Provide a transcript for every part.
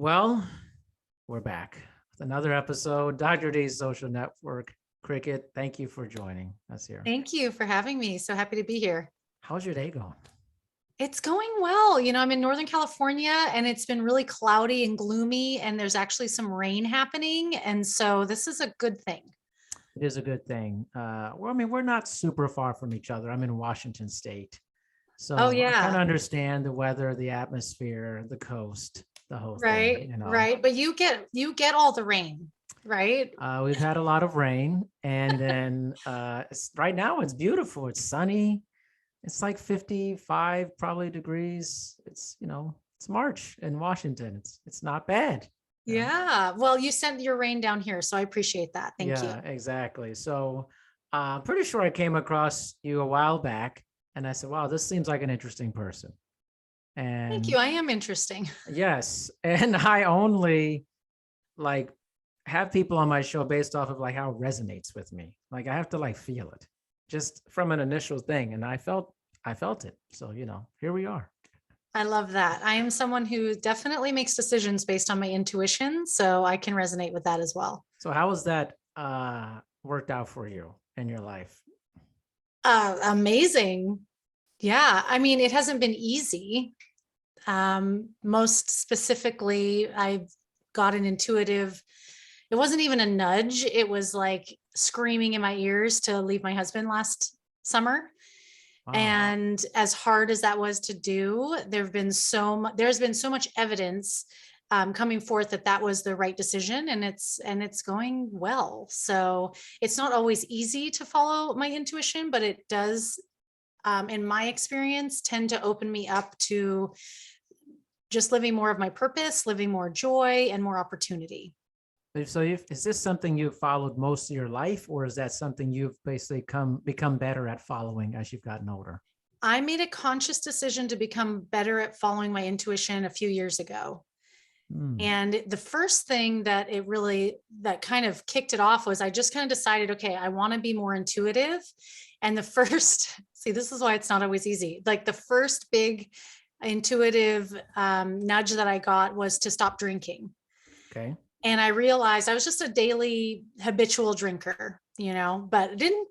Well, we're back with another episode. Dr. D's Social Network. Cricket, thank you for joining us here. Thank you for having me. So happy to be here. How's your day going? It's going well. I'm in Northern California and it's been really cloudy and gloomy, and there's actually some rain happening. And so this is a good thing. It is a good thing. We're not super far from each other. I'm in Washington State. So Oh, I kind yeah. of understand the weather, the atmosphere, the coast, the whole Right. thing. Right. But you get all the rain, right? We've had a lot of rain, and then right now it's beautiful. It's sunny. It's like 55 probably degrees. It's March in Washington. It's not bad. Yeah. Well, you sent your rain down here, so I appreciate that. Thank you. Yeah, exactly. So I'm pretty sure I came across you a while back, and I said, wow, this seems like an interesting person. Thank And you. I am interesting. yes, and I only like have people on my show based off of like how it resonates with me. Like I have to like feel it just from an initial thing. And I felt it. So, here we are. I love that. I am someone who definitely makes decisions based on my intuition, so I can resonate with that as well. So how was that worked out for you in your life? Amazing. Yeah. I mean, it hasn't been easy. Most specifically, I got an intuitive, it wasn't even a nudge. It was like screaming in my ears to leave my husband last summer. Wow. And as hard as that was to do, there's been so much evidence coming forth that was the right decision, and it's going well. So it's not always easy to follow my intuition, but it does, in my experience, tend to open me up to just living more of my purpose, living more joy and more opportunity. So is this something you've followed most of your life, or is that something you've basically become better at following as you've gotten older? I made a conscious decision to become better at following my intuition a few years ago. And the first thing that kind of kicked it off was I just kind of decided, okay, I want to be more intuitive. And the first, see, this is why it's not always easy. Like the first big intuitive nudge that I got was to stop drinking. Okay. And I realized I was just a daily habitual drinker, but didn't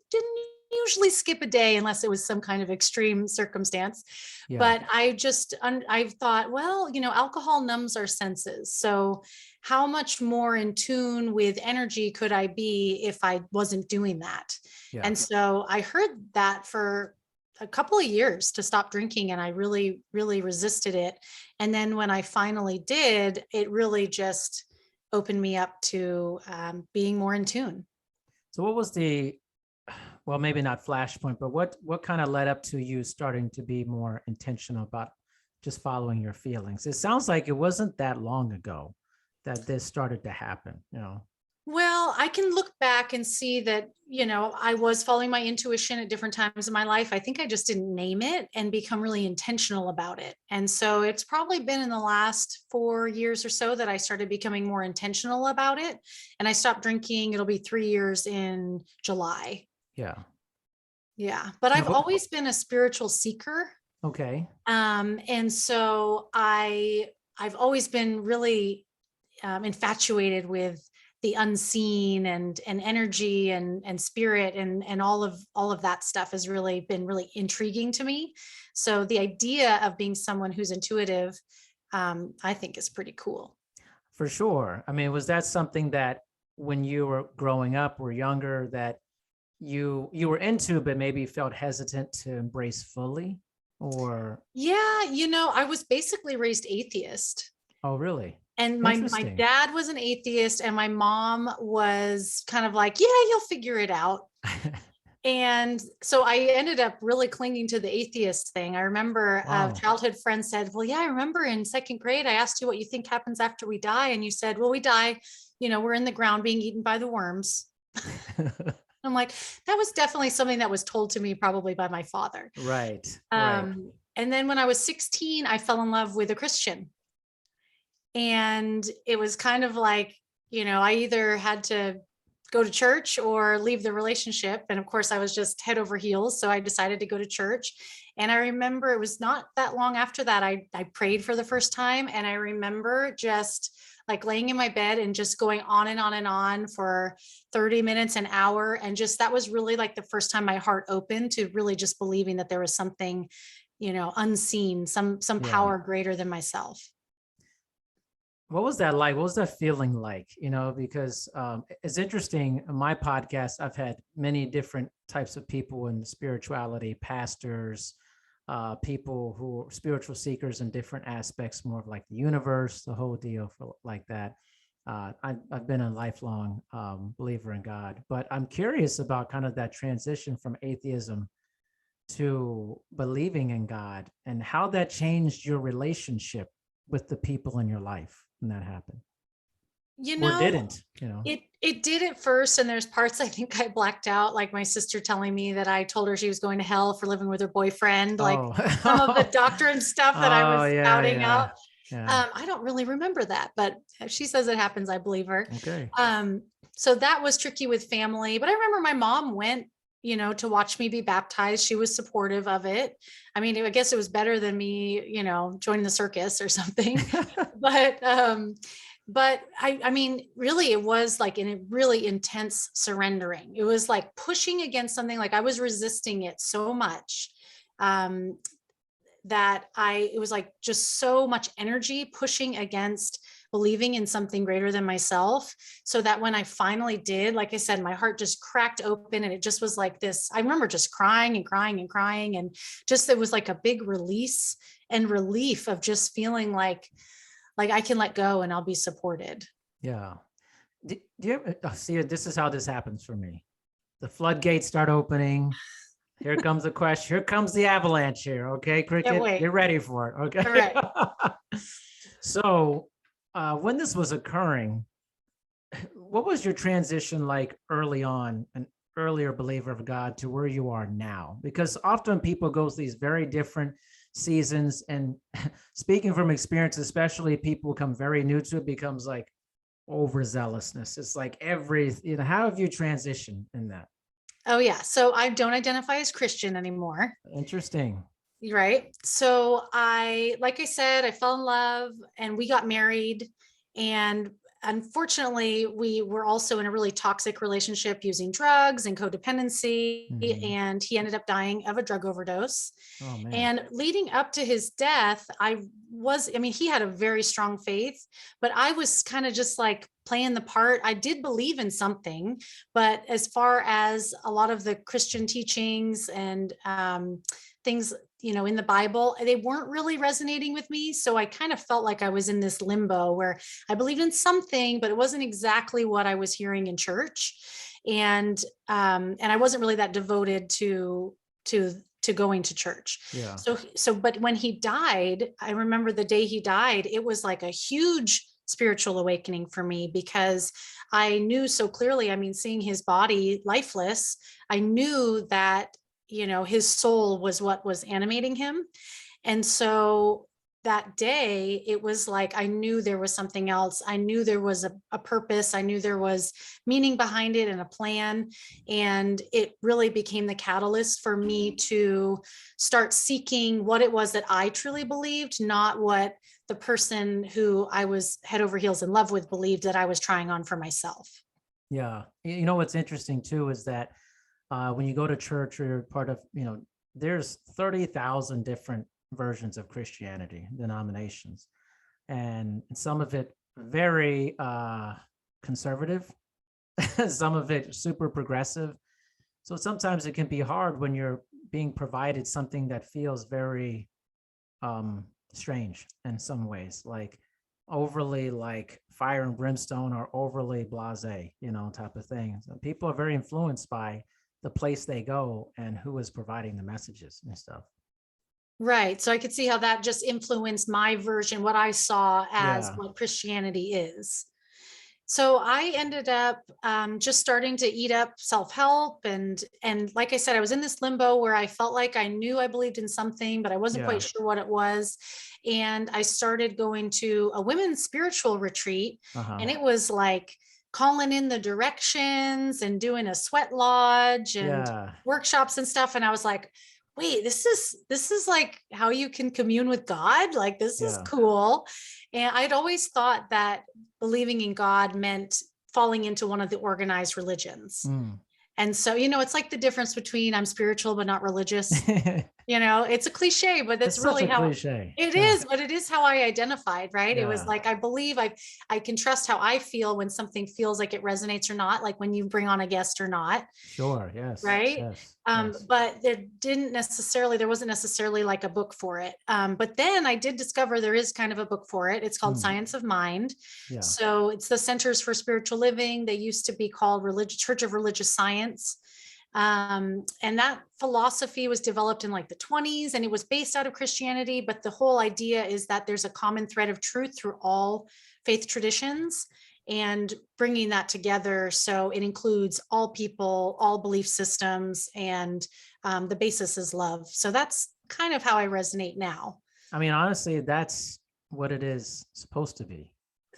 usually skip a day unless it was some kind of extreme circumstance. Yeah. But I've thought, well, alcohol numbs our senses. So how much more in tune with energy could I be if I wasn't doing that? Yeah. And so I heard that for a couple of years to stop drinking, and I really, really resisted it. And then when I finally did, it really just opened me up to being more in tune. So what was well, maybe not flashpoint, but what kind of led up to you starting to be more intentional about just following your feelings? It sounds like it wasn't that long ago that this started to happen, Well, I can look back and see that, I was following my intuition at different times in my life. I think I just didn't name it and become really intentional about it. And so it's probably been in the last 4 years or so that I started becoming more intentional about it. And I stopped drinking. It'll be 3 years in July. Yeah. Yeah. But I've always been a spiritual seeker. Okay. And so I've always been really infatuated with the unseen and energy and spirit and all of that stuff has really been really intriguing to me. So the idea of being someone who's intuitive, I think is pretty cool. For sure. I mean, was that something that when you were growing up or younger that you were into, but maybe felt hesitant to embrace fully? Or Yeah, I was basically raised atheist. oh, really? And my dad was an atheist, and my mom was kind of like, yeah, you'll figure it out. And so I ended up really clinging to the atheist thing. I remember a childhood friend said, well, yeah, I remember in second grade, I asked you what you think happens after we die. And you said, well, we die, we're in the ground being eaten by the worms. I'm like, that was definitely something that was told to me probably by my father. Right. And then when I was 16, I fell in love with a Christian. And it was kind of like, I either had to go to church or leave the relationship. And of course, I was just head over heels. So I decided to go to church. And I remember it was not that long after that, I prayed for the first time. And I remember just like laying in my bed and just going on and on and on for 30 minutes, an hour. And just, that was really like the first time my heart opened to really just believing that there was something, unseen, some Yeah. power greater than myself. What was that like? What was that feeling like? Because it's interesting. In my podcast, I've had many different types of people in spirituality, pastors, people who are spiritual seekers in different aspects, more of like the universe, the whole deal for like that. I've been a lifelong believer in God, but I'm curious about kind of that transition from atheism to believing in God and how that changed your relationship with the people in your life when that happened, You or know, didn't. it did at first, and there's parts I think I blacked out, like my sister telling me that I told her she was going to hell for living with her boyfriend, like Oh, some of the doctrine stuff that I oh, was yeah, spouting yeah, out. yeah. I don't really remember that, but if she says it happens, I believe her. Okay. Um, so that was tricky with family, but I remember my mom went, to watch me be baptized. She was supportive of it. I mean, I guess it was better than me, joining the circus or something. But I mean, really, it was like in a really intense surrendering. It was like pushing against something, like I was resisting it so much. Um, that it was like just so much energy pushing against believing in something greater than myself. So that when I finally did, like I said, my heart just cracked open and it just was like this. I remember just crying and crying and crying. And just, it was like a big release and relief of just feeling like I can let go and I'll be supported. Yeah. Do you ever see? This is how this happens for me. The floodgates start opening. Here comes the question. Here comes the avalanche here. Okay, Can't Cricket, wait. get ready for it. All Okay. right. So, when this was occurring, what was your transition like early on, an earlier believer of God to where you are now? Because often people go through these very different seasons. And speaking from experience, especially people become very new to it, becomes like overzealousness. It's like how have you transitioned in that? Oh yeah. So I don't identify as Christian anymore. Interesting. Right. So like I said, I fell in love and we got married. And unfortunately, we were also in a really toxic relationship using drugs and codependency. Mhm. And he ended up dying of a drug overdose. Oh man. And leading up to his death, I mean, he had a very strong faith, but I was kind of just like playing the part. I did believe in something, but as far as a lot of the Christian teachings and things, in the Bible, they weren't really resonating with me. So I kind of felt like I was in this limbo where I believed in something, but it wasn't exactly what I was hearing in church. And I wasn't really that devoted to going to church. Yeah. But when he died, I remember the day he died, it was like a huge spiritual awakening for me because I knew so clearly, I mean, seeing his body lifeless, I knew that, his soul was what was animating him. And so that day, it was like I knew there was something else. I knew there was a purpose. I knew there was meaning behind it and a plan. And it really became the catalyst for me to start seeking what it was that I truly believed, not what the person who I was head over heels in love with believed that I was trying on for myself. Yeah. You know what's interesting too is that when you go to church or you're part of, there's 30,000 different versions of Christianity, denominations, and some of it very conservative, some of it super progressive. So sometimes it can be hard when you're being provided something that feels very strange in some ways, like overly like fire and brimstone or overly blasé, type of thing. So people are very influenced by the place they go and who is providing the messages and stuff. Right. So I could see how that just influenced my version, what I saw as Yeah. what Christianity is. So I ended up just starting to eat up self-help, and like I said, I was in this limbo where I felt like I knew I believed in something, but I wasn't Yeah. quite sure what it was. And I started going to a women's spiritual retreat, Uh-huh. and it was like calling in the directions and doing a sweat lodge and Yeah. workshops and stuff. And I was like, wait, this is like how you can commune with God. Like, this is Yeah. cool. And I'd always thought that believing in God meant falling into one of the organized religions. Mm. And so, it's like the difference between I'm spiritual but not religious. It's a cliche, but It's that's such really a how cliche. it Yeah. is, but it is how I identified, right? It was Yeah. like, I believe I can trust how I feel when something feels like it resonates or not, like when you bring on a guest or not. Sure. Yes. Right. Yes. Yes. But there wasn't necessarily like a book for it. But then I did discover there is kind of a book for it. It's called Mm. Science of Mind. Yeah. So it's the Centers for Spiritual Living. They used to be called Church of Religious Science. And that philosophy was developed in like the 1920s, and it was based out of Christianity. But the whole idea is that there's a common thread of truth through all faith traditions, and bringing that together. So it includes all people, all belief systems, and the basis is love. So that's kind of how I resonate now. I mean, honestly, that's what it is supposed to be.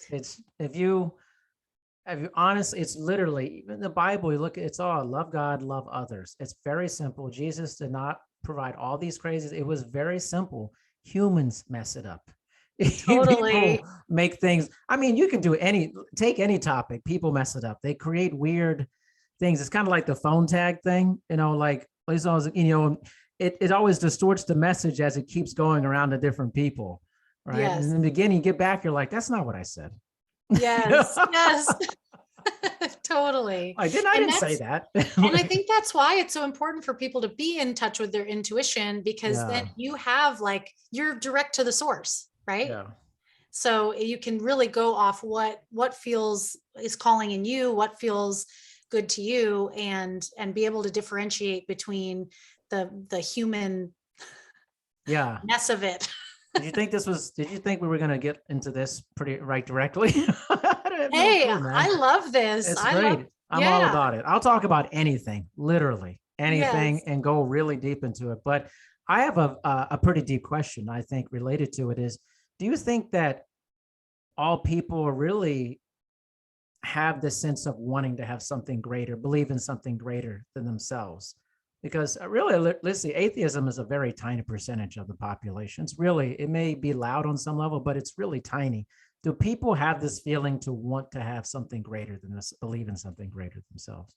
It's if you honestly, it's literally even the Bible, you look at it's all love God, love others. It's very simple. Jesus did not provide all these crazies. It was very simple. Humans mess it up. Totally. People make things. I mean, you can take any topic, people mess it up. They create weird things. It's kind of like the phone tag thing, like it's always, it always distorts the message as it keeps going around to different people. Right. And Yes. in the beginning, you get back, you're like, that's not what I said. Yes. Yes. Totally. I didn't say that. And I think that's why it's so important for people to be in touch with their intuition, because then you have you're direct to the source, right? Yeah. So you can really go off what is calling in you, what feels good to you, and be able to differentiate between the human mess of it. Did you think we were going to get into this pretty right directly? Hey, I love this. It's great. I'm all about it. I'll talk about anything, literally anything, Yes. and go really deep into it. But I have a pretty deep question, I think, related to it is, do you think that all people really have this sense of wanting to have something greater, believe in something greater than themselves? Because really, let's see, atheism is a very tiny percentage of the population. It's really, it may be loud on some level, but it's really tiny. Do people have this feeling to want to have something greater than this, believe in something greater themselves?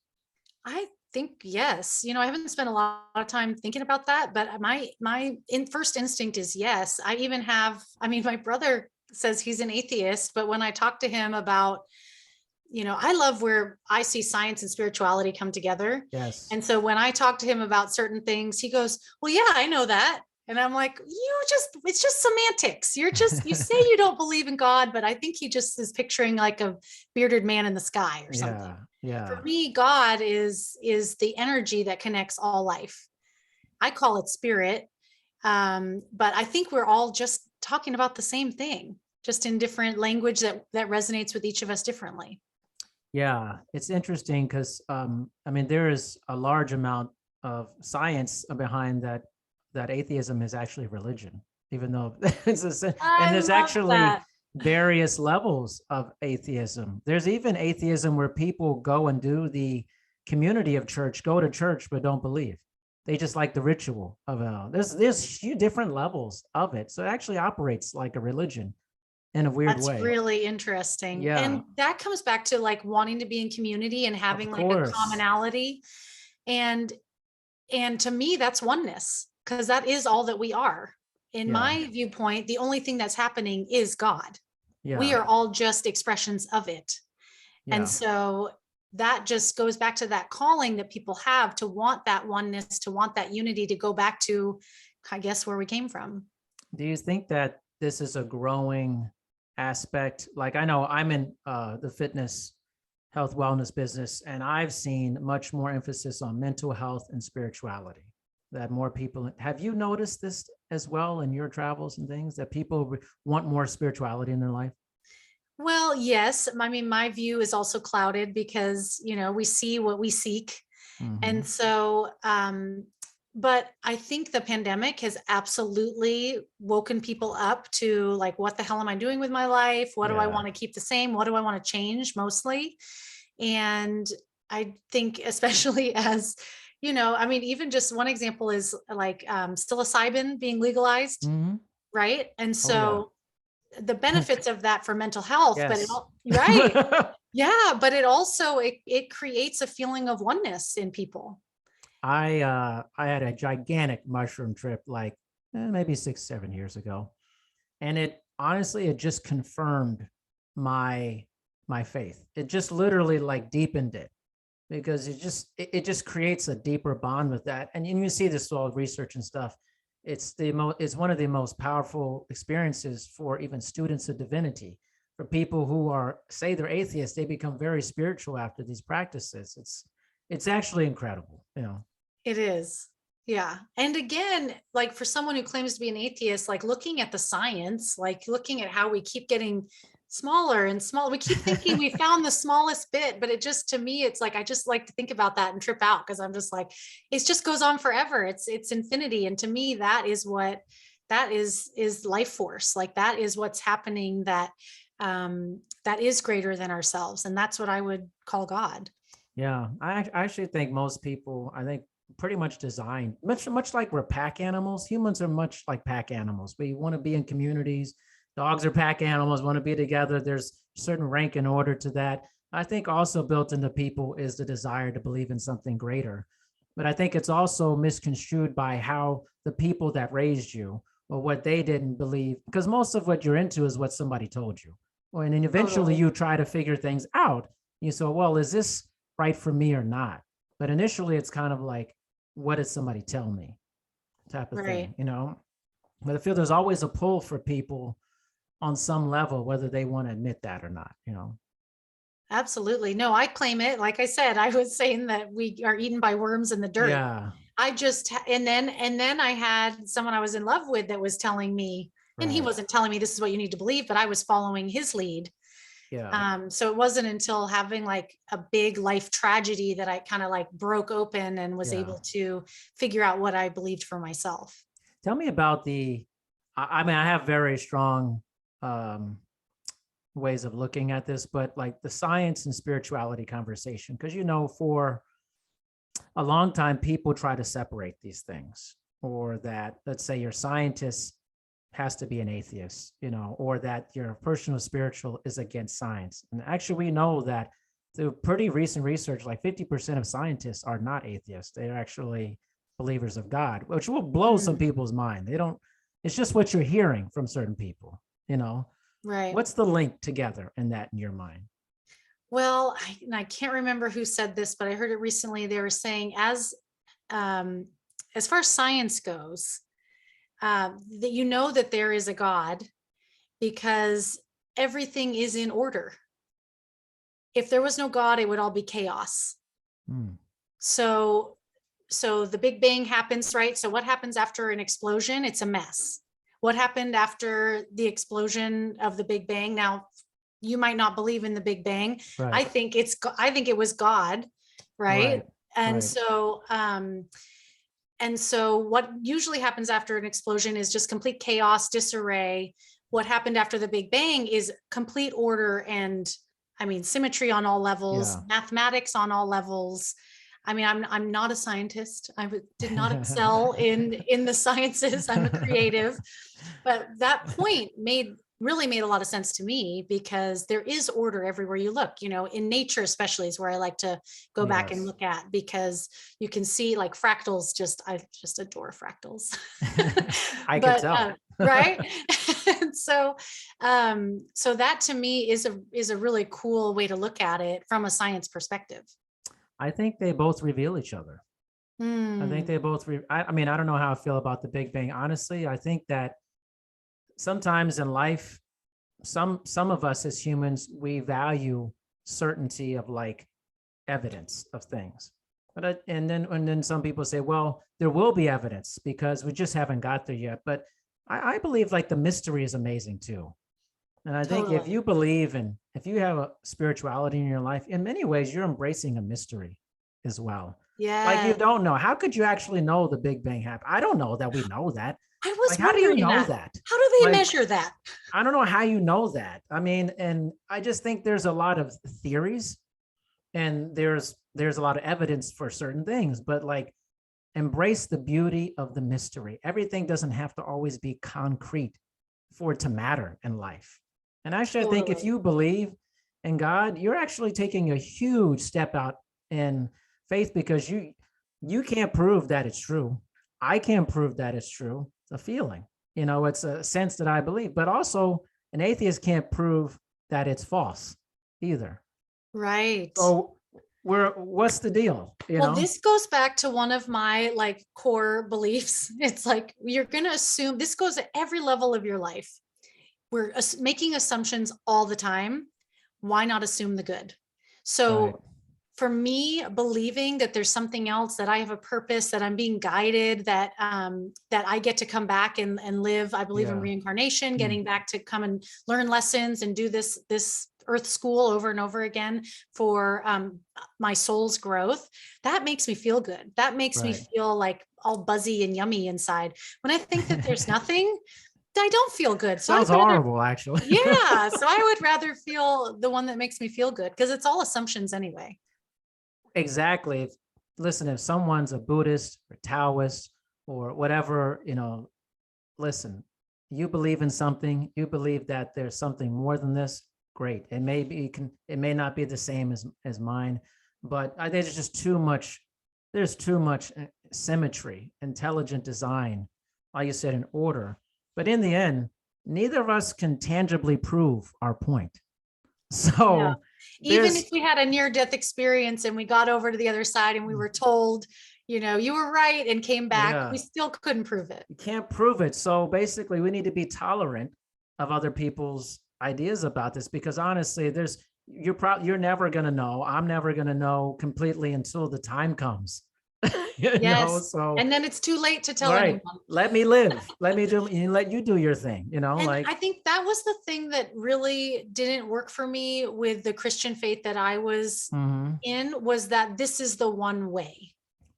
I think yes. I haven't spent a lot of time thinking about that, but my first instinct is yes. My brother says he's an atheist, but when I talk to him about, I love where I see science and spirituality come together. Yes. And so when I talk to him about certain things, he goes, well, yeah, I know that. And I'm like, it's just semantics. You say you don't believe in God, but I think he just is picturing like a bearded man in the sky or something. Yeah. For me, God is the energy that connects all life. I call it spirit. But I think we're all just talking about the same thing, just in different language that resonates with each of us differently. Yeah, it's interesting because there is a large amount of science behind that atheism is actually religion, even though and there's actually various levels of atheism. There's even atheism where people go and do the community of church, go to church, but don't believe. They just like the ritual of there's few different levels of it. So it actually operates like a religion in a weird way. That's really interesting. Yeah. And that comes back to like wanting to be in community and having like a commonality. And to me, that's oneness, because that is all that we are. In my viewpoint, the only thing that's happening is God. Yeah. We are all just expressions of it. Yeah. And so that just goes back to that calling that people have to want that oneness, to want that unity, to go back to, I guess, where we came from. Do you think that this is a growing aspect? Like, I know I'm in the fitness, health, wellness business, and I've seen much more emphasis on mental health and spirituality, that more people, have you noticed this as well in your travels and things, that people want more spirituality in their life? Well, yes. My view is also clouded because, we see what we seek. Mm-hmm. And so, but I think the pandemic has absolutely woken people up to like, what the hell am I doing with my life? What do I want to keep the same? What do I want to change mostly? And I think especially as, I mean, even just one example is like psilocybin being legalized, Mhm. right? And Oh yeah. so the benefits of that for mental health, but Yes. right. Yeah, but it also it creates a feeling of oneness in people. I had a gigantic mushroom trip like maybe 6, 7 years ago, and it honestly it just confirmed my faith. It just literally like deepened it because it just creates a deeper bond with that. And you see this with all research and stuff. It's one of the most powerful experiences for even students of divinity. For people who are say they're atheists, they become very spiritual after these practices. It's actually incredible, you know. It is. Yeah. And again, like for someone who claims to be an atheist, like looking at the science, like looking at how we keep getting smaller and smaller, we keep thinking we found the smallest bit, but it just, to me, it's like, I just like to think about that and trip out because I'm just like, it just goes on forever. It's infinity. And to me, that is life force. Like that is what's happening that is greater than ourselves. And that's what I would call God. Yeah, I actually think most people, I think pretty much designed much like we're pack animals. Humans are much like pack animals. We want to be in communities. Dogs are pack animals, want to be together. There's certain rank and order to that. I think also built into people is the desire to believe in something greater. But I think it's also misconstrued by how the people that raised you or what they didn't believe, because most of what you're into is what somebody told you. Well, and then eventually Totally. you try to figure things out. You say, well, is this right for me or not? But initially it's kind of like, what did somebody tell me type of Right. thing, you know? But I feel there's always a pull for people on some level, whether they want to admit that or not, you know? Absolutely. No, I claim it. Like I said, I was saying that we are eaten by worms in the dirt. Yeah, I just, and then I had someone I was in love with that was telling me, and he right. wasn't telling me this is what you need to believe, but I was following his lead. Yeah. So it wasn't until having like a big life tragedy that I kind of like broke open and was Yeah. able to figure out what I believed for myself. Tell me about I mean, I have very strong um, ways of looking at this, but like the science and spirituality conversation, because, you know, for a long time, people try to separate these things, or that, let's say, your scientist has to be an atheist, you know, or that your personal spiritual is against science. And actually, we know that through pretty recent research, like 50% of scientists are not atheists. They're actually believers of God, which will blow some Mm, people's mind. They don't, it's just what you're hearing from certain people, you know. right. What's the link together in that in your mind? Well, and I can't remember who said this, but I heard it recently. They were saying um, as far as science goes, that you know that there is a God because everything is in order. If there was no God, it would all be chaos. Hmm. So, so the Big Bang happens, right? So what happens after an explosion? It's a mess. What happened after the explosion of the Big Bang? Now, you might not believe in the Big Bang. Right, I think it was God, right? right, And right. so and so what usually happens after an explosion is just complete chaos, disarray. What happened after the Big Bang is complete order and, I mean, symmetry on all levels, Yeah. mathematics on all levels. I mean, I'm not a scientist. Did not excel in the sciences. I'm a creative, but that point really made a lot of sense to me because there is order everywhere you look, in nature especially is where I like to go back and Yes. look at, because you can see like fractals. I just adore fractals. I could But tell. right. And so that to me is a really cool way to look at it from a science perspective. I think they both reveal each other. I think Hmm. they both, I mean, I don't know how I feel about the Big Bang. Honestly, I think that sometimes in life, some of us as humans, we value certainty of like evidence of things. But and then some people say, well, there will be evidence because we just haven't got there yet. But I believe like the mystery is amazing too. And I think if Totally. you believe in, if you have a spirituality in your life, in many ways, you're embracing a mystery as well. Like you Yeah. don't know. How could you actually know the Big Bang happened? I don't know that we know that. I was Like, how do you wondering know that. that? How do they Like, measure that? I don't know how you know that. I mean, and I just think there's a lot of theories and there's a lot of evidence for certain things, but like embrace the beauty of the mystery. Everything doesn't have to always be concrete for it to matter in life. And actually, I think if Totally. you believe in God, you're actually taking a huge step out in faith, because you can't prove that it's true. I can't prove that it's true. It's a feeling, it's a sense that I believe, but also an atheist can't prove that it's false either. Right. So what's the deal? Well, this goes back to one of my like core beliefs. It's like, you're going to assume, this goes at every level of your life. We're making assumptions all the time. Why not assume the good? So Right. for me, believing that there's something else, that I have a purpose, that I'm being guided, that that I get to come back and live. I believe in Yeah. reincarnation, getting back to come and learn lessons and do this earth school over and over again for my soul's growth. That makes me feel good. That makes me Right. feel like all buzzy and yummy inside. When I think that there's nothing, I don't feel good. So Sounds I'd rather, horrible, actually. yeah. So I would rather feel the one that makes me feel good, because it's all assumptions anyway. Exactly. Listen, if someone's a Buddhist or Taoist or whatever, listen, you believe in something, you believe that there's something more than this, great. It may not be the same as mine, but there's just there's too much symmetry, intelligent design, like you said, in order. But in the end, neither of us can tangibly prove our point. So even if we had a near-death experience and we got over to the other side and we were told, you were right, and came back, we still couldn't prove it. You can't prove it. So basically, we need to be tolerant of other people's ideas about this, because honestly, you're never going to know. I'm never going to know completely until the time comes. Yes. So, and then it's too late to tell right, anyone. let me live. Let you do your thing, And I think that was the thing that really didn't work for me with the Christian faith that I was in, was that this is the one way.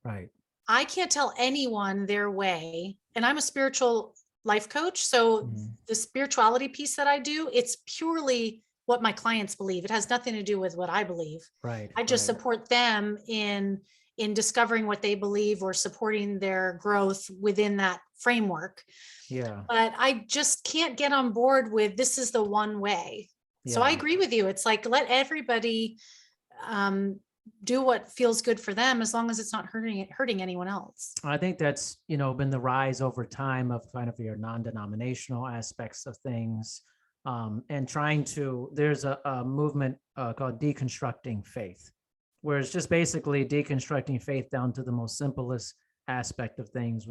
Right. I can't tell anyone their way. And I'm a spiritual life coach. So the spirituality piece that I do, it's purely what my clients believe. It has nothing to do with what I believe. Right. I just support them in discovering what they believe, or supporting their growth within that framework. Yeah. But I just can't get on board with this is the one way. So I agree with you. It's like, let everybody do what feels good for them, as long as it's not hurting anyone else. I think that's, been the rise over time of kind of your non-denominational aspects of things. And there's a movement called Deconstructing Faith, where it's just basically deconstructing faith down to the most simplest aspect of things,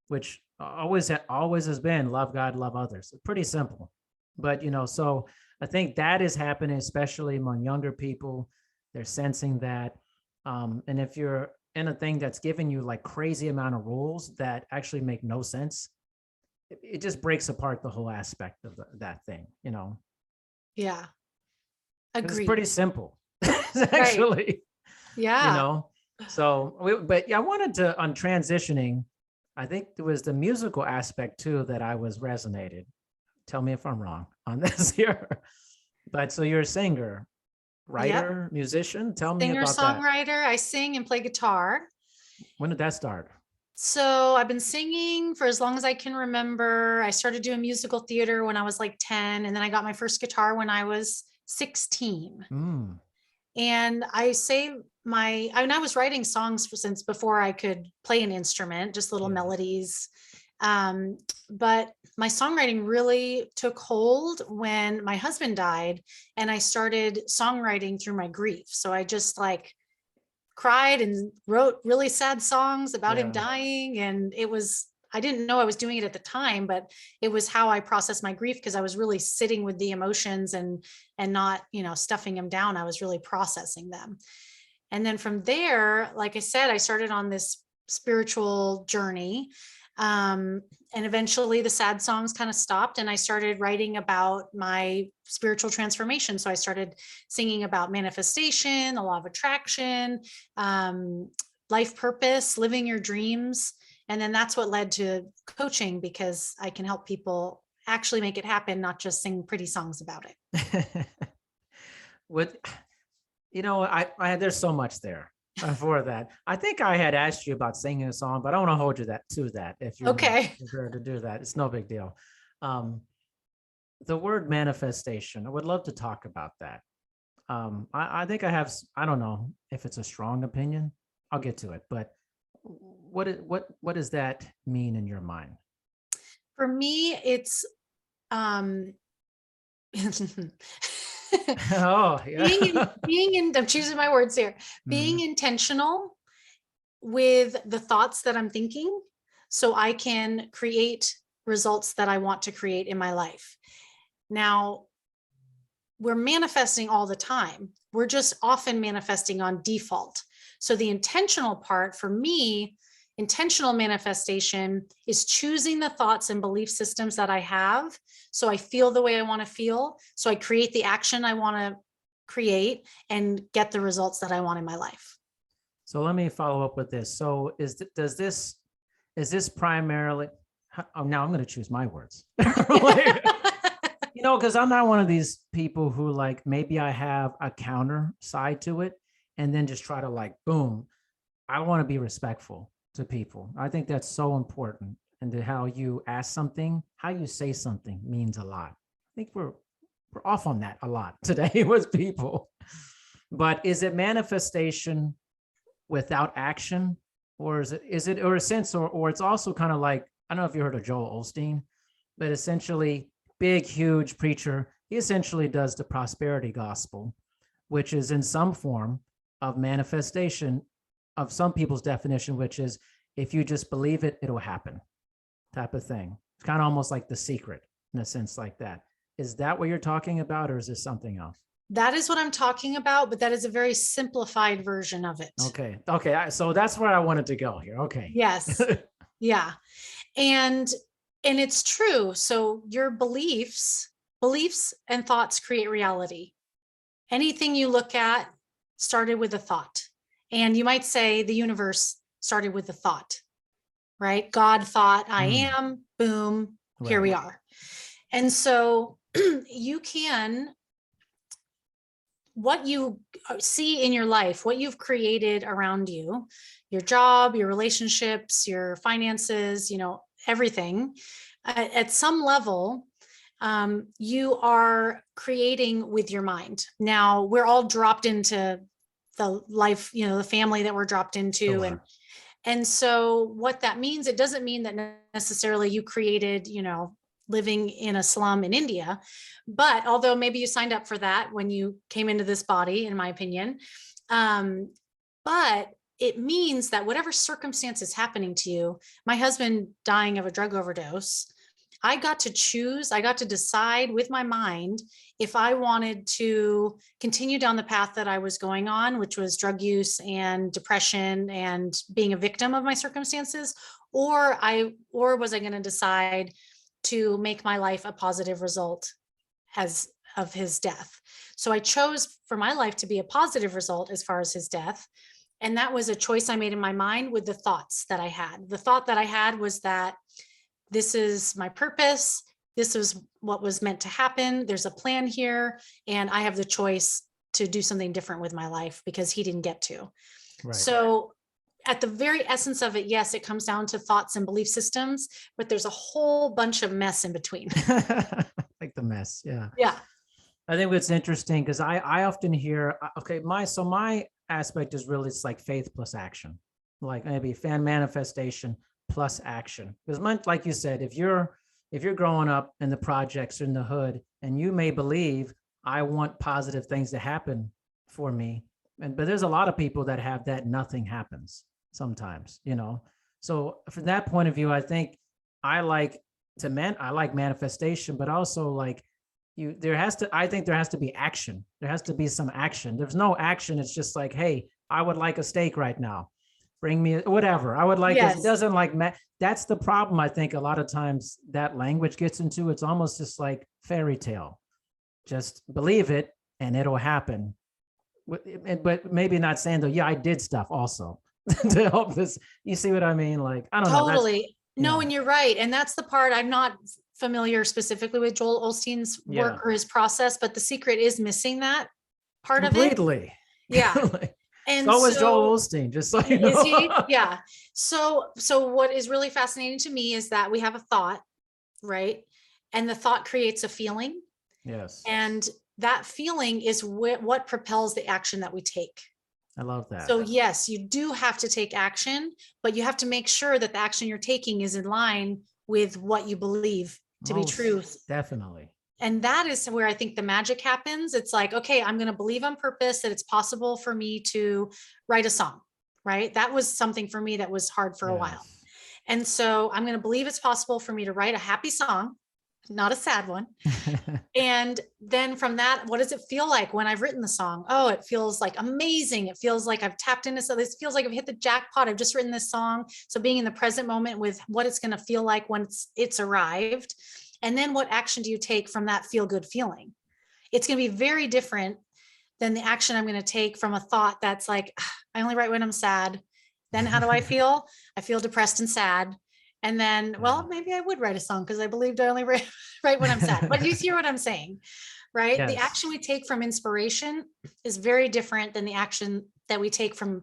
which always has been love God, love others. It's pretty simple. But, so I think that is happening, especially among younger people. They're sensing that. And if you're in a thing that's giving you like crazy amount of rules that actually make no sense, it just breaks apart the whole aspect of that thing, Yeah. Agreed. It's pretty simple, actually. Right. Yeah. So, but I wanted to, on transitioning, I think there was the musical aspect too that I was resonated. Tell me if I'm wrong on this here. But so you're a singer, writer, musician. Tell me about that. Singer-Songwriter. I sing and play guitar. When did that start? So I've been singing for as long as I can remember. I started doing musical theater when I was like 10, and then I got my first guitar when I was 16. And I say I was writing songs since before I could play an instrument, just little melodies. But my songwriting really took hold when my husband died, and I started songwriting through my grief. So I just like cried and wrote really sad songs about him dying. And I didn't know I was doing it at the time, but it was how I processed my grief, because I was really sitting with the emotions and not, stuffing them down. I was really processing them. And then from there, like I said, I started on this spiritual journey. And eventually the sad songs kind of stopped, and I started writing about my spiritual transformation. So I started singing about manifestation, the law of attraction, life purpose, living your dreams. And then that's what led to coaching, because I can help people actually make it happen, not just sing pretty songs about it. There's so much there. for that. I think I had asked you about singing a song, but I want to hold you to that if you're not Okay. prepared to do that. It's no big deal. Um, the word manifestation, I would love to talk about that. I think I don't know if it's a strong opinion. I'll get to it, but what does that mean in your mind? For me, it's um Oh, yeah. I'm choosing my words here, being Mhm. intentional with the thoughts that I'm thinking so I can create results that I want to create in my life. Now, we're manifesting all the time. We're just often manifesting on default. So the intentional part for me, intentional manifestation is choosing the thoughts and belief systems that I have. So I feel the way I want to feel. So I create the action I want to create and get the results that I want in my life. So let me follow up with this. So is this primarily, oh, now I'm going to choose my words. Because I'm not one of these people who like, maybe I have a counter side to it and then just try to like, boom, I want to be respectful to people. I think that's so important. And to how you ask something, how you say something means a lot. I think we're off on that a lot today with people. But is it manifestation without action, or is it or a sense, or it's also kind of like, I don't know if you heard of Joel Osteen, but essentially big huge preacher, he essentially does the prosperity gospel, which is in some form of manifestation of some people's definition, which is if you just believe it, it'll happen type of thing. It's kind of almost like The Secret in a sense like that. Is that what you're talking about, or is this something else? That is what I'm talking about, but that is a very simplified version of it. Okay. So that's where I wanted to go here. Okay. Yes. Yeah. And it's true. So your beliefs and thoughts create reality. Anything you look at started with a thought. And you might say the universe started with a thought, right? God thought, I am, boom, here we are. And so you can, what you see in your life, what you've created around you, your job, your relationships, your finances, everything, at some level, you are creating with your mind. Now, we're all dropped into the life, the family that we're dropped into. Sure. And so what that means, it doesn't mean that necessarily you created, living in a slum in India. But although maybe you signed up for that when you came into this body, in my opinion, but it means that whatever circumstance is happening to you, my husband dying of a drug overdose, I got to choose, I got to decide with my mind if I wanted to continue down the path that I was going on, which was drug use and depression and being a victim of my circumstances, or was I going to decide to make my life a positive result as of his death. So I chose for my life to be a positive result as far as his death. And that was a choice I made in my mind with the thoughts that I had. The thought that I had was that this is my purpose. This is what was meant to happen. There's a plan here, and I have the choice to do something different with my life because he didn't get to. Right. So at the very essence of it, yes, it comes down to thoughts and belief systems, but there's a whole bunch of mess in between. Like the mess. Yeah. Yeah. I think what's interesting, because I often hear, okay, my aspect is really, it's like faith plus action, like maybe fan manifestation plus action. Because like you said, if you're growing up in the projects or in the hood, and you may believe I want positive things to happen for me, but there's a lot of people that have that nothing happens sometimes, So from that point of view, I think I like manifestation, but also like I think there has to be action. There has to be some action. There's no action. It's just like, hey, I would like a steak right now. Bring me whatever. I would like this. It doesn't like, that's the problem. I think a lot of times that language gets into, it's almost just like fairy tale. Just believe it and it'll happen. But maybe not saying though, yeah, I did stuff also to help this. You see what I mean? Like, I don't know. Totally. No, and you're right. And that's the part I'm not familiar specifically with Joel Osteen's work or his process, but The Secret is missing that part of it. Completely. Yeah. And So is Joel so Osteen, just so you know. is he? Yeah. So what is really fascinating to me is that we have a thought, right? And the thought creates a feeling. Yes, And that feeling is what propels the action that we take. I love that. So yes, you do have to take action, but you have to make sure that the action you're taking is in line with what you believe to be Most true. definitely. And that is where I think the magic happens. It's like, okay, I'm going to believe on purpose that it's possible for me to write a song, right? That was something for me that was hard for a while. Yes. And so I'm going to believe it's possible for me to write a happy song, not a sad one. And then from that, what does it feel like when I've written the song? Oh, it feels like amazing. It feels like I've tapped into, so this feels like I've hit the jackpot. I've just written this song. So being in the present moment with what it's going to feel like when it's arrived. And then what action do you take from that feel good feeling? It's going to be very different than the action I'm going to take from a thought that's like, I only write when I'm sad. Then how do I feel? I feel depressed and sad. And then, well, maybe I would write a song because I believed I only write when I'm sad. But you hear what I'm saying, right? Yes. The action we take from inspiration is very different than the action that we take from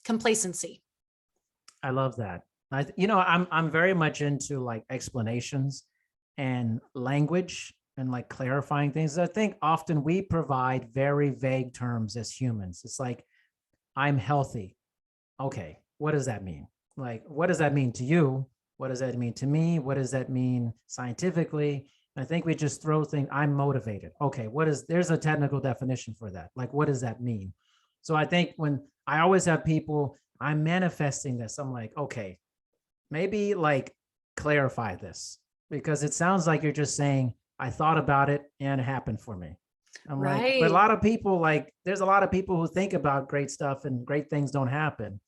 complacency. I love that. I'm very much into like explanations and language and like clarifying things. I think often we provide very vague terms as humans. It's like, I'm healthy. Okay, what does that mean? Like, what does that mean to you? What does that mean to me? What does that mean scientifically? I think we just throw things. I'm motivated. Okay, there's a technical definition for that. Like, what does that mean? So I think when I always have people, I'm manifesting this. I'm like, okay, maybe like clarify this, because it sounds like you're just saying, I thought about it and it happened for me. I'm like, but a lot of people, like, there's a lot of people who think about great stuff and great things don't happen.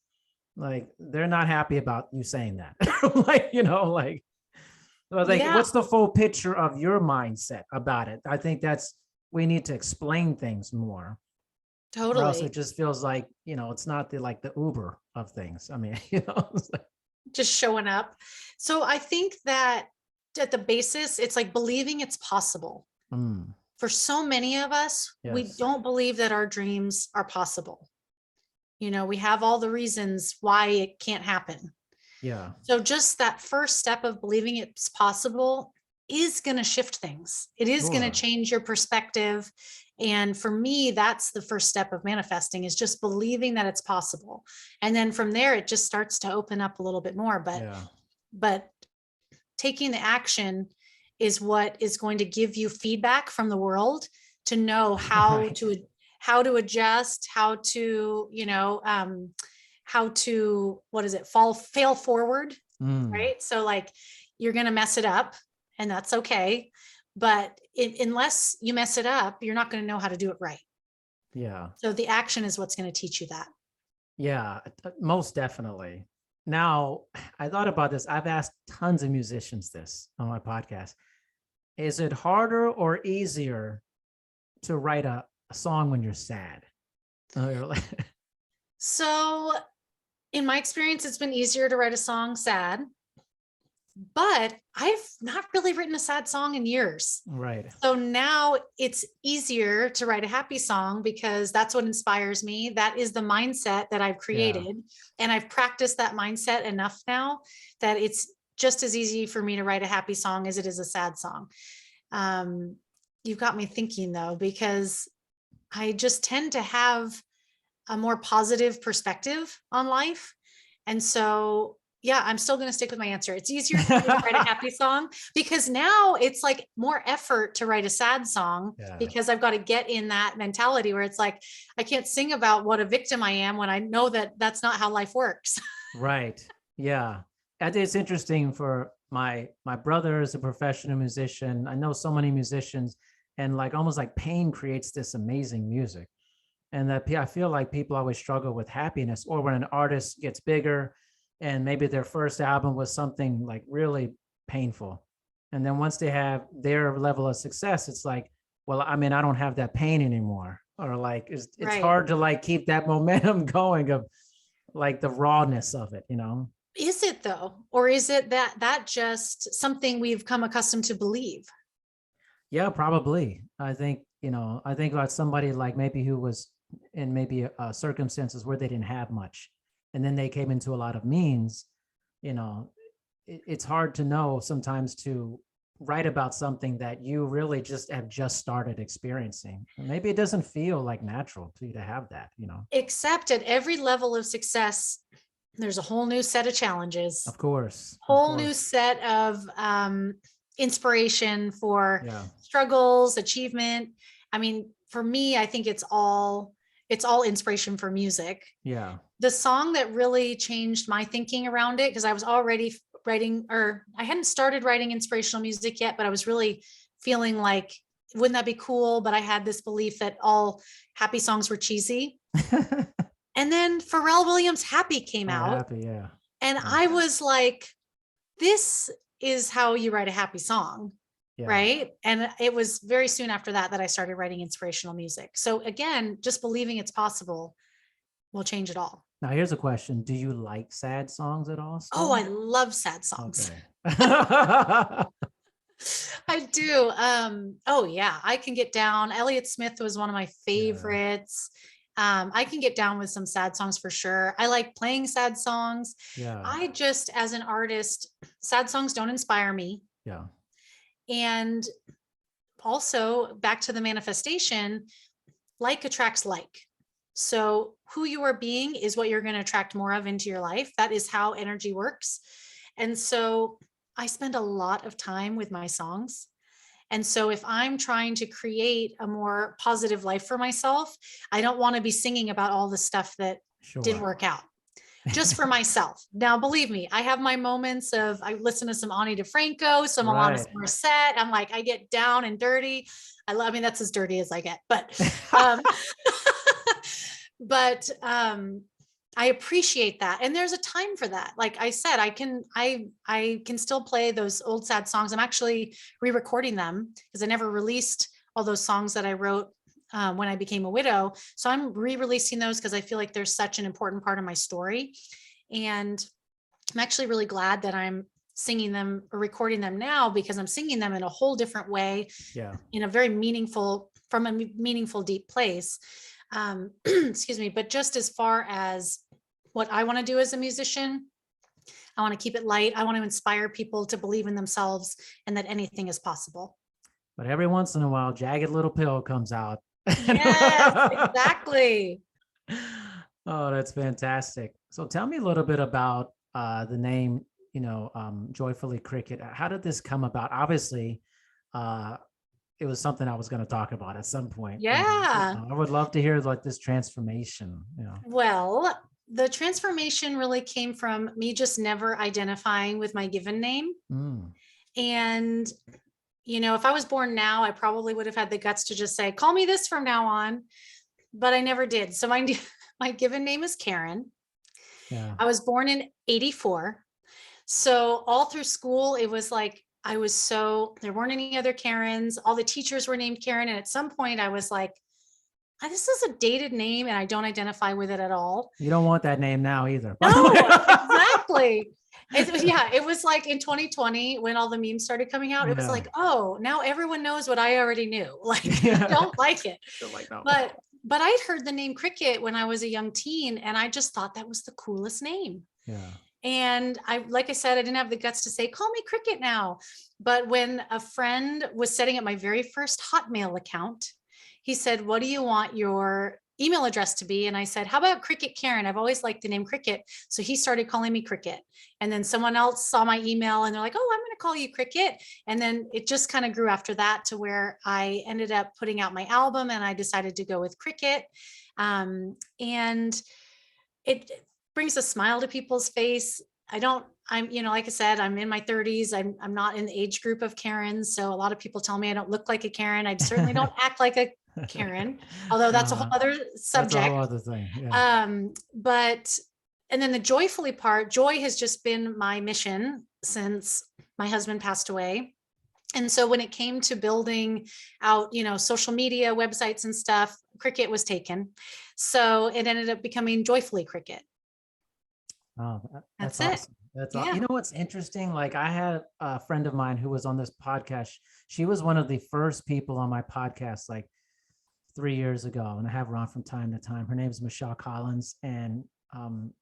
Like, they're not happy about you saying that. Like, so like, Yeah, what's the full picture of your mindset about it? I think we need to explain things more. Or else totally. it just feels like, it's not the Uber of things. I mean, it's like, Just showing up. So I think that at the basis, it's like believing it's possible. For so many of us, we yes. don't believe that our dreams are possible. We have all the reasons why it can't happen. Yeah. So just that first step of believing it's possible is going to shift things. It is going to Sure. change your perspective. And for me, that's the first step of manifesting, is just believing that it's possible. And then from there, it just starts to open up a little bit more. But taking the action is what is going to give you feedback from the world to know how Right. to adjust, how to, fail forward. Right. So like, you're going to mess it up, and that's okay. But unless you mess it up, you're not going to know how to do it right. Yeah. So the action is what's going to teach you that. Yeah, most definitely. Now, I thought about this. I've asked tons of musicians this on my podcast. Is it harder or easier to write a song when you're sad? So in my experience, it's been easier to write a song sad, but I've not really written a sad song in years. Right. So now it's easier to write a happy song because that's what inspires me. That is the mindset that I've created. Yeah. And I've practiced that mindset enough now that it's just as easy for me to write a happy song as it is a sad song. You've got me thinking though, because I just tend to have a more positive perspective on life. And so, yeah, I'm still going to stick with my answer. It's easier to write a happy song because now it's like more effort to write a sad song because I've got to get in that mentality where it's like, I can't sing about what a victim I am when I know that that's not how life works. Right. Yeah. I think it's interesting for my brother is a professional musician. I know so many musicians, and like almost like pain creates this amazing music. And that I feel like people always struggle with happiness, or when an artist gets bigger and maybe their first album was something like really painful. And then once they have their level of success, it's like, well, I mean, I don't have that pain anymore. Or like, it's right. Hard to like keep that momentum going of like the rawness of it, Is it though? Or is it that just something we've come accustomed to believe? Yeah, probably. I think about somebody like maybe who was in maybe circumstances where they didn't have much, and then they came into a lot of means, you know, it's hard to know sometimes to write about something that you really just started experiencing. Maybe it doesn't feel like natural to you to have that, you know. Except at every level of success, there's a whole new set of challenges, Of course. whole new set of inspiration for Yeah. struggles, achievement. I mean, for me, I think it's all inspiration for music. Yeah. The song that really changed my thinking around it, because I was already writing, or I hadn't started writing inspirational music yet, but I was really feeling like, wouldn't that be cool? But I had this belief that all happy songs were cheesy. And then Pharrell Williams' Happy came out. Happy, yeah. And I was like, this is how you write a happy song. Yeah. Right. And it was very soon after that I started writing inspirational music. So again, just believing it's possible will change it all. Now, here's a question. Do you like sad songs at all? Still? Oh, I love sad songs. Okay. I do. Oh yeah, I can get down. Elliott Smith was one of my favorites. Yeah. I can get down with some sad songs for sure. I like playing sad songs. Yeah. I just, as an artist, sad songs don't inspire me. Yeah. And also back to the manifestation, like attracts like. So who you are being is what you're going to attract more of into your life. That is how energy works. And so I spend a lot of time with my songs. And so if I'm trying to create a more positive life for myself, I don't want to be singing about all the stuff that didn't work out. Just for myself. Now, believe me, I have my moments of, I listen to some Ani DeFranco, some Alanis Morissette. I'm like, I get down and dirty. I mean, that's as dirty as I get, but, I appreciate that. And there's a time for that. Like I said, I can still play those old sad songs. I'm actually re-recording them because I never released all those songs that I wrote when I became a widow. So I'm re-releasing those because I feel like they're such an important part of my story. And I'm actually really glad that I'm singing them or recording them now, because I'm singing them in a whole different way. Yeah. In a very meaningful, from a meaningful, deep place. Excuse me. But just as far as what I want to do as a musician, I want to keep it light. I want to inspire people to believe in themselves and that anything is possible. But every once in a while, Jagged Little Pill comes out. Yes, exactly. Oh, that's fantastic. So tell me a little bit about the name, Joyfully Cricket. How did this come about? Obviously, it was something I was going to talk about at some point. Yeah. I would love to hear like this transformation. Well, the transformation really came from me just never identifying with my given name. And if I was born now, I probably would have had the guts to just say, call me this from now on, but I never did. So my given name is Karen. Yeah. I was born in 1984. So all through school, it was like, there weren't any other Karens. All the teachers were named Karen. And at some point I was like, this is a dated name and I don't identify with it at all. You don't want that name now either. No, exactly. It was like in 2020 when all the memes started coming out, it was like, oh, now everyone knows what I already knew. Like, I don't like it. No. But I'd heard the name Cricket when I was a young teen, and I just thought that was the coolest name. Yeah. And like I said, I didn't have the guts to say, call me Cricket now. But when a friend was setting up my very first Hotmail account, he said, what do you want your email address to be? And I said, how about Cricket Karen? I've always liked the name Cricket. So he started calling me Cricket. And then someone else saw my email and they're like, oh, I'm going to call you Cricket. And then it just kind of grew after that to where I ended up putting out my album and I decided to go with Cricket. And it brings a smile to people's face. Like I said, I'm in my 30s. I'm not in the age group of Karens. So a lot of people tell me I don't look like a Karen. I certainly don't act like a Karen, although that's a whole other subject. That's a whole other thing. Yeah. And then the joyfully part, joy has just been my mission since my husband passed away. And so when it came to building out, social media, websites and stuff, Cricket was taken. So it ended up becoming Joyfully Cricket. Oh, that's awesome. It. That's awesome. You know what's interesting? Like I had a friend of mine who was on this podcast. She was one of the first people on my podcast. Like 3 years ago, and I have her on from time to time. Her name is Michelle Collins, and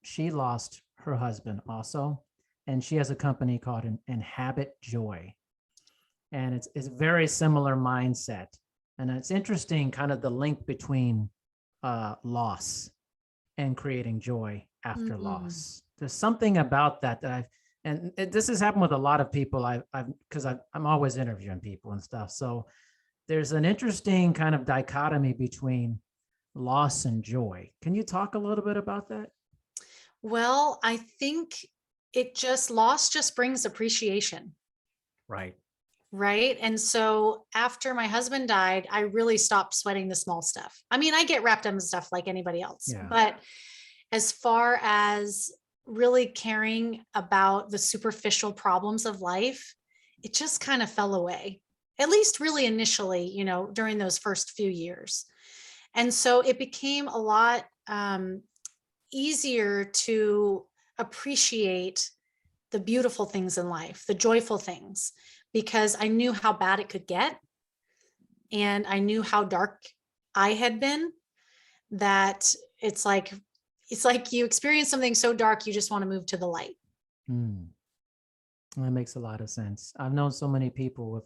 she lost her husband also, and she has a company called Inhabit Joy, and it's a very similar mindset. And it's interesting, kind of the link between loss and creating joy after loss. There's something about that and this has happened with a lot of people. I'm always interviewing people and stuff. So there's an interesting kind of dichotomy between loss and joy. Can you talk a little bit about that? Well, I think loss just brings appreciation. Right. Right. And so after my husband died, I really stopped sweating the small stuff. I mean, I get wrapped up in stuff like anybody else, but as far as really caring about the superficial problems of life, it just kind of fell away, at least really initially, during those first few years. And so it became a lot easier to appreciate the beautiful things in life, the joyful things, because I knew how bad it could get. And I knew how dark I had been, that it's like you experience something so dark, you just want to move to the light. That makes a lot of sense. I've known so many people who have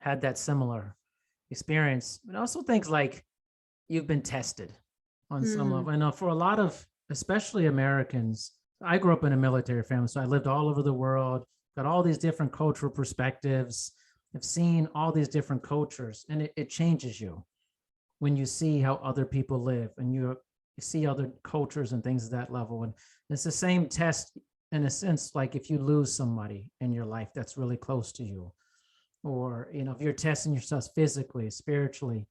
had that similar experience, but also things like you've been tested on some level. I know for a lot of, especially Americans, I grew up in a military family, so I lived all over the world, got all these different cultural perspectives. I've seen all these different cultures, and it changes you when you see how other people live, and you see other cultures and things at that level. And it's the same test in a sense, like if you lose somebody in your life that's really close to you, or, if you're testing yourself physically, spiritually,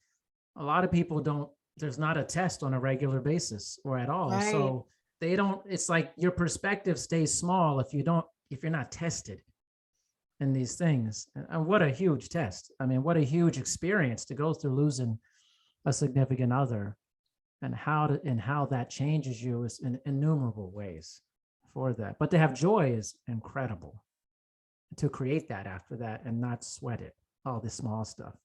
a lot of people there's not a test on a regular basis or at all. Right. So it's like your perspective stays small if you're not tested in these things. And what a huge test. I mean, what a huge experience to go through losing a significant other, and how that changes you is in innumerable ways for that. But to have joy is incredible, to create that after that and not sweat it, all the small stuff,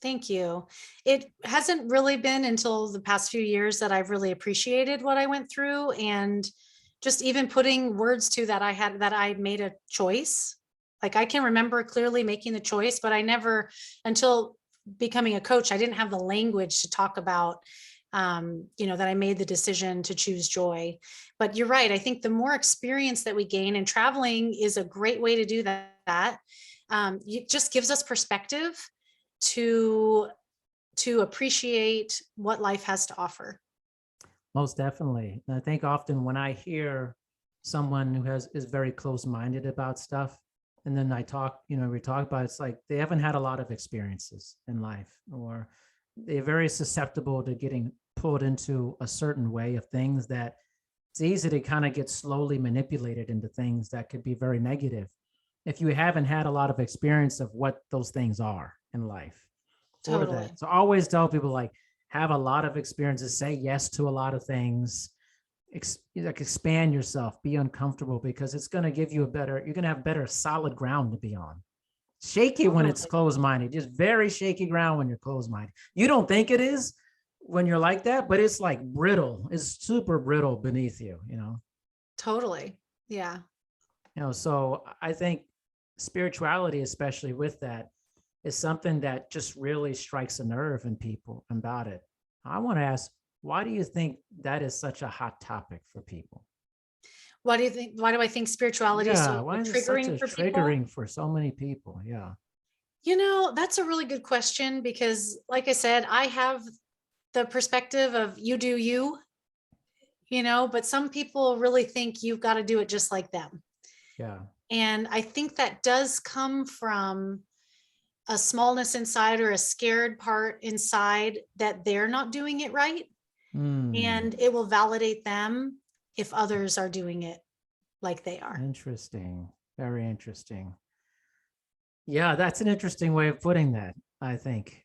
Thank you. It hasn't really been until the past few years that I've really appreciated what I went through, and just even putting words to that I made a choice. Like I can remember clearly making the choice, but I never, until becoming a coach, I didn't have the language to talk about, that I made the decision to choose joy. But you're right. I think the more experience that we gain, and traveling is a great way to do that. It just gives us perspective to appreciate what life has to offer. Most definitely. And I think often when I hear someone who is very close-minded about stuff, and then we talk about, it's like they haven't had a lot of experiences in life, or they're very susceptible to getting pulled into a certain way of things that it's easy to kind of get slowly manipulated into things that could be very negative if you haven't had a lot of experience of what those things are in life. Totally. So I always tell people, like, have a lot of experiences, say yes to a lot of things, expand yourself, be uncomfortable, because it's going to give you you're going to have better solid ground to be on. Shaky when it's closed-minded, just very shaky ground when you're closed-minded. You don't think it is when you're like that, but it's like brittle. It's super brittle beneath you, Totally. Yeah. So I think spirituality, especially with that, is something that just really strikes a nerve in people about it. I want to ask, why do you think that is such a hot topic for people? Why do I think spirituality is so triggering for triggering for so many people? Yeah. That's a really good question, because like I said, I have the perspective of you do you, but some people really think you've got to do it just like them. Yeah. And I think that does come from a smallness inside, or a scared part inside, that they're not doing it right. And it will validate them if others are doing it like they are. Interesting. Very interesting. Yeah, that's an interesting way of putting that, I think,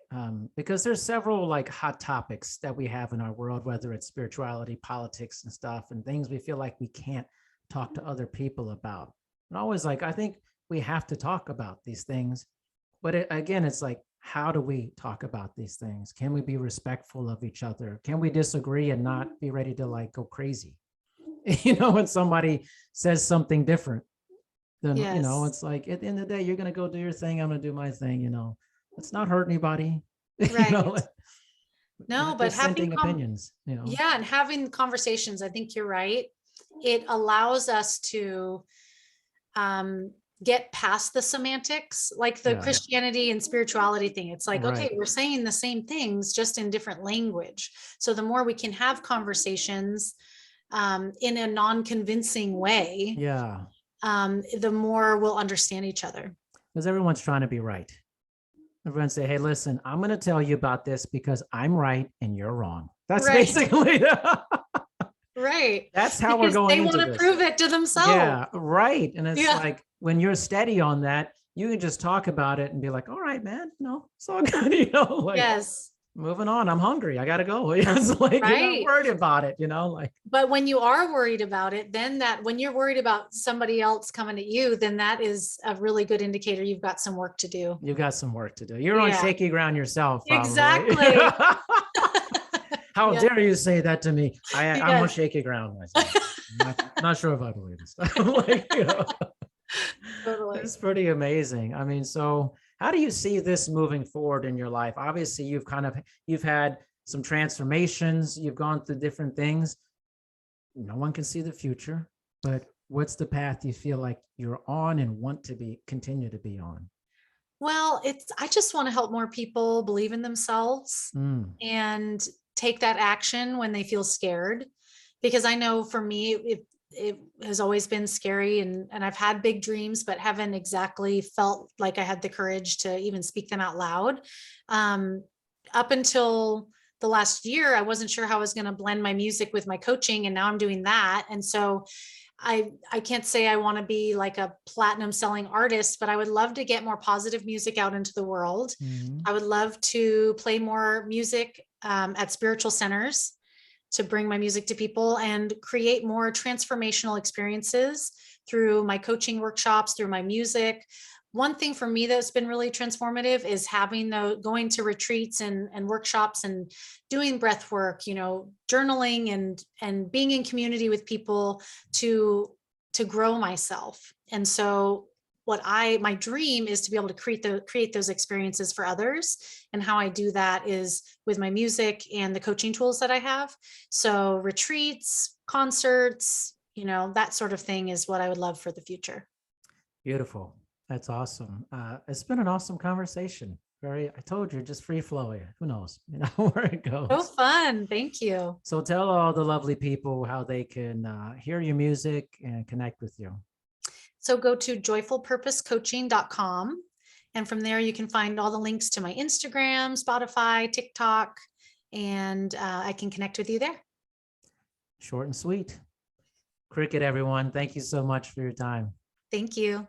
because there's several like hot topics that we have in our world, whether it's spirituality, politics and stuff, and things we feel like we can't talk to other people about. And always like, I think we have to talk about these things, but again, it's like, how do we talk about these things? Can we be respectful of each other? Can we disagree and not be ready to like go crazy? When somebody says something different, then, Yes. it's like at the end of the day, you're going to go do your thing. I'm going to do my thing, let's not hurt anybody, Right. like, No, not but dissenting opinions, yeah, and having conversations, I think you're right. It allows us to get past the semantics, like the Yeah, Christianity and spirituality thing. It's like, okay, right. we're saying the same things, just in different language. So the more we can have conversations in a non-convincing way, Yeah. the more we'll understand each other. Because everyone's trying to be right. Everyone say, hey, listen, I'm going to tell you about this because I'm right and you're wrong. That's Right. basically, Right. that's how we're Because going they into want to this. prove it to themselves. Yeah, right. And it's Yeah. like when you're steady on that, you can just talk about it and be like, all right, man, it's all good, like Yes. moving on. I'm hungry. I gotta go. It's like you're not Right. worried about it, like. But when you are worried about it, then when you're worried about somebody else coming at you, then that is a really good indicator you've got some work to do. You've got some work to do. You're on Yeah. shaky ground yourself, probably. Exactly. How Yeah. dare you say that to me? I'm on Yes. shaky ground myself. Not sure if I believe this. Like, Totally. it's pretty amazing. I mean, so how do you see this moving forward in your life? Obviously, you've had some transformations, you've gone through different things. No one can see the future, but what's the path you feel like you're on and want to continue to be on? Well, I just want to help more people believe in themselves Mm, and take that action when they feel scared. Because I know for me, it has always been scary, and I've had big dreams, but haven't exactly felt like I had the courage to even speak them out loud. Up until the last year, I wasn't sure how I was going to blend my music with my coaching, and now I'm doing that. And so I can't say I want to be like a platinum selling artist, but I would love to get more positive music out into the world. mm, I would love to play more music at spiritual centers, to bring my music to people and create more transformational experiences through my coaching workshops, through my music. One thing for me that's been really transformative is going to retreats and workshops and doing breath work, journaling and being in community with people to grow myself. And so my dream is to be able to create those experiences for others. And how I do that is with my music and the coaching tools that I have. So retreats, concerts, that sort of thing is what I would love for the future. beautiful. That's awesome. It's been an awesome conversation. I told you, just free flow here. Who knows, where it goes. So fun. Thank you. So tell all the lovely people how they can hear your music and connect with you. So go to joyfulpurposecoaching.com. And from there, you can find all the links to my Instagram, Spotify, TikTok, and I can connect with you there. Short and sweet. Cricket, everyone. Thank you so much for your time. Thank you.